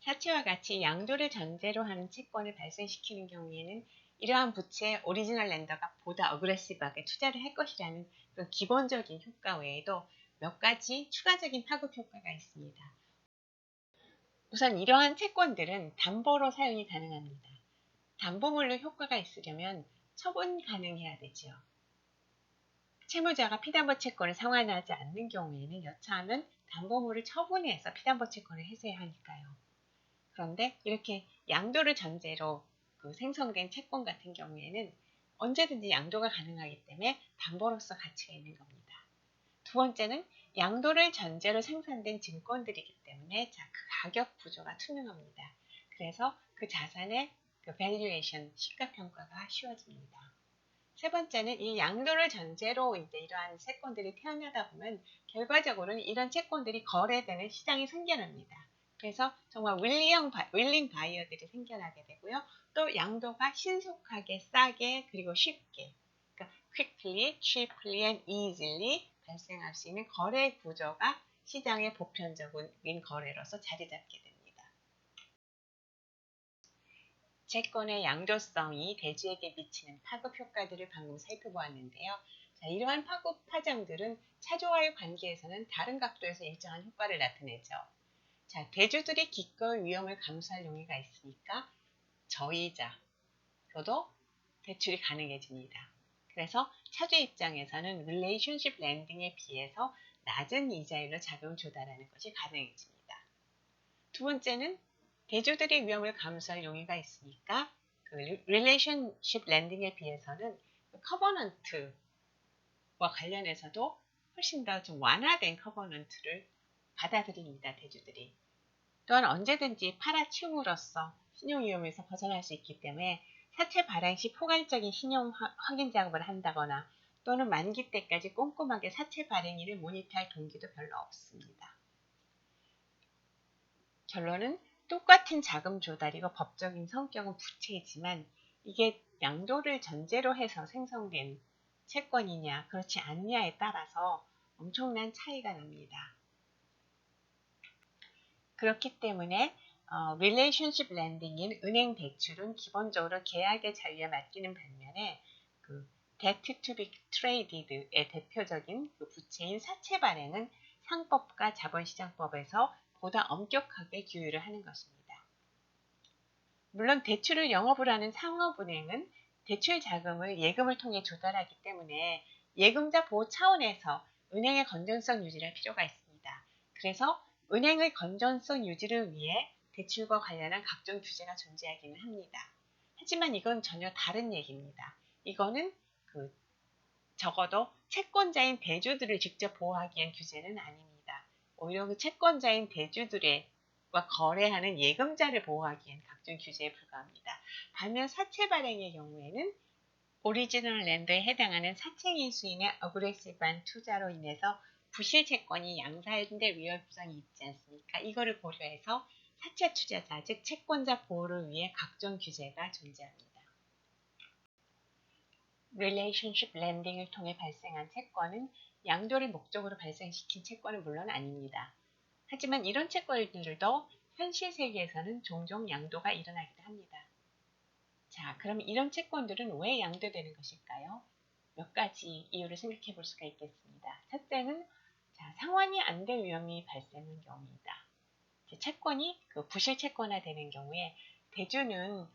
[SPEAKER 1] 사채와 같이 양도를 전제로 하는 채권을 발생시키는 경우에는 이러한 부채에 오리지널 렌더가 보다 어그레시브하게 투자를 할 것이라는 그런 기본적인 효과 외에도 몇 가지 추가적인 파급 효과가 있습니다. 우선 이러한 채권들은 담보로 사용이 가능합니다. 담보물로 효과가 있으려면 처분 가능해야 되죠. 채무자가 피담보 채권을 상환하지 않는 경우에는 여차하면 담보물을 처분해서 피담보 채권을 해소해야 하니까요. 그런데 이렇게 양도를 전제로 생성된 채권 같은 경우에는 언제든지 양도가 가능하기 때문에 담보로서 가치가 있는 겁니다. 두 번째는 양도를 전제로 생산된 증권들이기 때문에 그 가격 구조가 투명합니다. 그래서 그 자산의 밸류에이션, 시가평가가 쉬워집니다. 세 번째는 이 양도를 전제로 이제 이러한 채권들이 태어나다 보면 결과적으로는 이런 채권들이 거래되는 시장이 생겨납니다. 그래서 정말 윌링 바이어들이 생겨나게 되고요. 또 양도가 신속하게, 싸게, 그리고 쉽게, 그러니까 quickly, cheaply and easily 발생할 수 있는 거래 구조가 시장의 보편적인 거래로서 자리 잡게 됩니다. 채권의 양도성이 대주에게 미치는 파급 효과들을 방금 살펴보았는데요. 자, 이러한 파장들은 차주와의 관계에서는 다른 각도에서 일정한 효과를 나타내죠. 자, 대주들이 기꺼이 위험을 감수할 용의가 있으니까 저이자로도 대출이 가능해집니다. 그래서 차주 입장에서는 릴레이션십 렌딩에 비해서 낮은 이자율로 자금을 조달하는 것이 가능해집니다. 두 번째는 대주들이 위험을 감수할 용의가 있으니까 릴레이션십 렌딩에 비해서는 커버넌트와 관련해서도 훨씬 더 좀 완화된 커버넌트를 받아들입니다. 대주들이. 또한 언제든지 팔아치움으로써 신용위험에서 벗어날 수 있기 때문에 사채 발행 시 포괄적인 신용 확인 작업을 한다거나 또는 만기 때까지 꼼꼼하게 사채 발행일을 모니터할 동기도 별로 없습니다. 결론은 똑같은 자금 조달이고 법적인 성격은 부채이지만 이게 양도를 전제로 해서 생성된 채권이냐 그렇지 않냐에 따라서 엄청난 차이가 납니다. 그렇기 때문에 릴레이션십 렌딩인 은행 대출은 기본적으로 계약의 자유에 맡기는 반면에 debt to be traded의 대표적인 부채인 사채 발행은 상법과 자본시장법에서 보다 엄격하게 규율을 하는 것입니다. 물론 대출을 영업을 하는 상업은행은 대출 자금을 예금을 통해 조달하기 때문에 예금자 보호 차원에서 은행의 건전성 유지를 할 필요가 있습니다. 그래서 은행의 건전성 유지를 위해 대출과 관련한 각종 규제가 존재하기는 합니다. 하지만 이건 전혀 다른 얘기입니다. 이거는 적어도 채권자인 대주들을 직접 보호하기 위한 규제는 아닙니다. 오히려 그 채권자인 대주들의 거래하는 예금자를 보호하기 위한 각종 규제에 불과합니다. 반면 사채 발행의 경우에는 오리지널 렌더에 해당하는 사채 인수인의 어그레시브한 투자로 인해서 부실 채권이 양산될 위험성이 있지 않습니까? 이거를 고려해서 사채 투자자, 즉 채권자 보호를 위해 각종 규제가 존재합니다. 릴레이션십 렌딩을 통해 발생한 채권은 양도를 목적으로 발생시킨 채권은 물론 아닙니다. 하지만 이런 채권들도 현실 세계에서는 종종 양도가 일어나기도 합니다. 자, 그럼 이런 채권들은 왜 양도되는 것일까요? 몇 가지 이유를 생각해 볼 수가 있겠습니다. 첫째는 상환이 안 될 위험이 발생하는 경우입니다. 채권이 부실 채권화 되는 경우에 대주는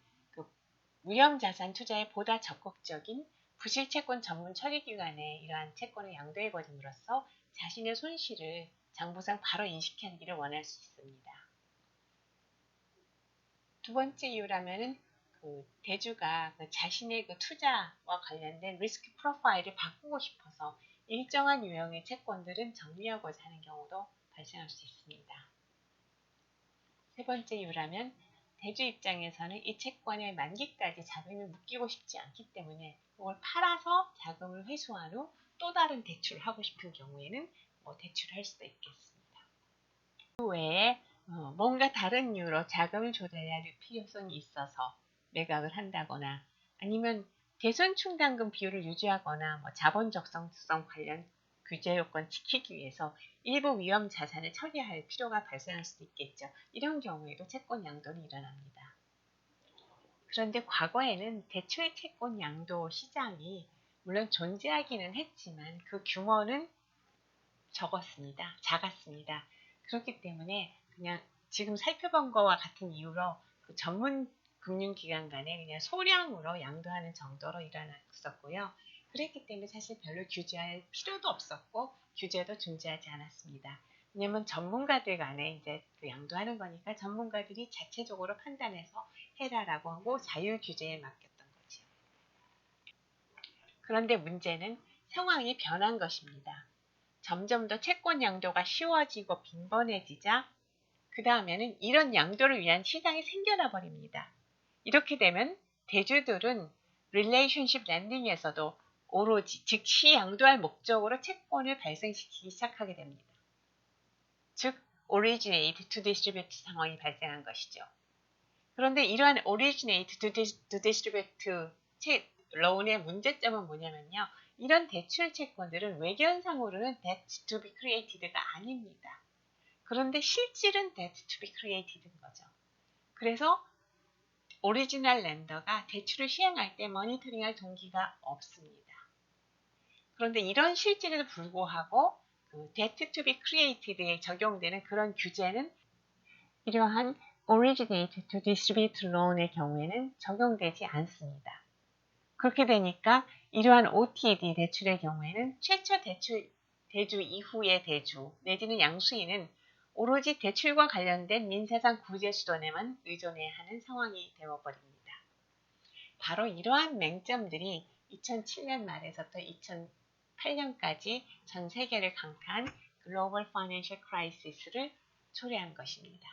[SPEAKER 1] 위험 자산 투자에 보다 적극적인 부실 채권 전문 처리기관에 이러한 채권을 양도해 버림으로써 자신의 손실을 장부상 바로 인식하기를 원할 수 있습니다. 두 번째 이유라면은 대주가 자신의 투자와 관련된 리스크 프로파일을 바꾸고 싶어서 일정한 유형의 채권들은 정리하고자 하는 경우도 발생할 수 있습니다. 세 번째 이유라면 대주 입장에서는 이 채권의 만기까지 자금을 묶이고 싶지 않기 때문에 그걸 팔아서 자금을 회수한 후 또 다른 대출을 하고 싶은 경우에는 대출을 할 수도 있겠습니다. 그 외에 뭔가 다른 이유로 자금을 조달해야 할 필요성이 있어서 매각을 한다거나 아니면 대손 충당금 비율을 유지하거나 자본 적성성 관련 규제 요건 지키기 위해서 일부 위험 자산을 처리할 필요가 발생할 수도 있겠죠. 이런 경우에도 채권 양도는 일어납니다. 그런데 과거에는 대출 채권 양도 시장이 물론 존재하기는 했지만 그 규모는 작았습니다. 그렇기 때문에 그냥 지금 살펴본 거와 같은 이유로 전문 금융기관 간에 그냥 소량으로 양도하는 정도로 일어났었고요. 그랬기 때문에 사실 별로 규제할 필요도 없었고 규제도 존재하지 않았습니다. 왜냐면 전문가들 간에 이제 양도하는 거니까 전문가들이 자체적으로 판단해서 해라라고 하고 자율 규제에 맡겼던 거죠. 그런데 문제는 상황이 변한 것입니다. 점점 더 채권 양도가 쉬워지고 빈번해지자 그 다음에는 이런 양도를 위한 시장이 생겨나 버립니다. 이렇게 되면 대주들은 릴레이션십 렌딩에서도 오로지 즉시 양도할 목적으로 채권을 발생시키기 시작하게 됩니다. 즉 originate to distribute 상황이 발생한 것이죠. 그런데 이러한 originate to distribute 론의 문제점은 뭐냐면요. 이런 대출 채권들은 외견상으로는 debt to be created가 아닙니다. 그런데 실질은 debt to be created인 거죠. 그래서 오리지널 렌더가 대출을 시행할 때 모니터링할 동기가 없습니다. 그런데 이런 실질에도 불구하고 debt to be created에 적용되는 그런 규제는 이러한 originate to distribute loan의 경우에는 적용되지 않습니다. 그렇게 되니까 이러한 OTD 대출의 경우에는 최초 대주 이후의 대주 내지는 양수인은 오로지 대출과 관련된 민사상 구제 수단에만 의존해야 하는 상황이 되어버립니다. 바로 이러한 맹점들이 2007년 말에서부터 2008년까지 전 세계를 강타한 글로벌 파이낸셜 크라이시스를 초래한 것입니다.